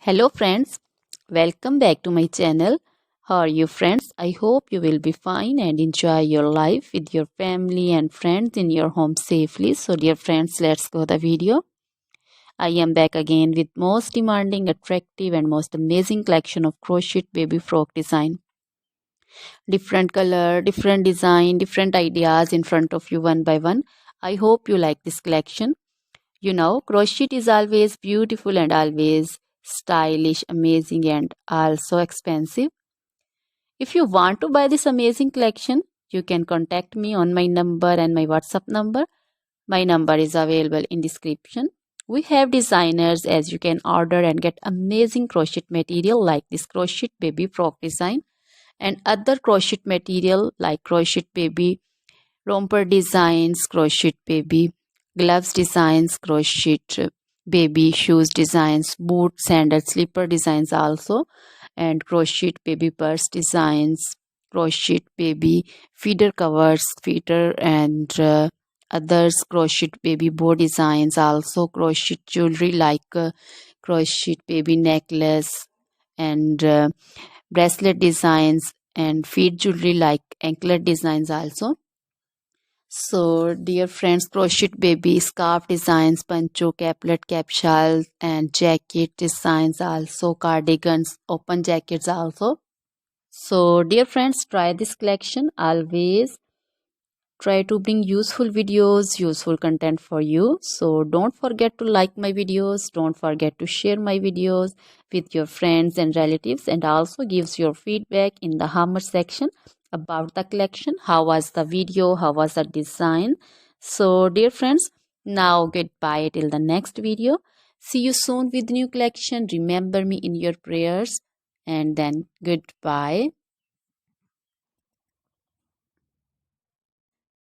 Hello friends, welcome back to my channel. How are you friends? I hope you will be fine and enjoy your life with your family and friends in your home safely. So dear friends, let's go the video. I am back again with most demanding, attractive and most amazing collection of crochet baby frock design. Different color, different design, different ideas in front of you one by one. I hope you like this collection. You know, crochet is always beautiful and always stylish, amazing, and also expensive. If you want to buy this amazing collection, you can contact me on my number and my WhatsApp number. My number is available in description. We have designers as you can order and get amazing crochet material like this crochet baby frock design and other crochet material like crochet baby romper designs, crochet baby gloves designs, crochet baby shoes designs, boot, sandal, slipper designs also, and crochet baby purse designs, crochet baby feeder covers, feeder and others, crochet baby bow designs also, crochet jewelry like crochet baby necklace and bracelet designs and feet jewelry like anklet designs also. So, dear friends, crochet baby scarf designs, pancho, caplet, capsule, and jacket designs also, cardigans, open jackets also. So, dear friends, try this collection. Always try to bring useful videos, useful content for you. So, don't forget to like my videos. Don't forget to share my videos with your friends and relatives, and also gives your feedback in the hammer section about the collection. How was the video? How was the design? So, dear friends, now goodbye till the next video. See you soon with new collection. Remember me in your prayers, and then goodbye.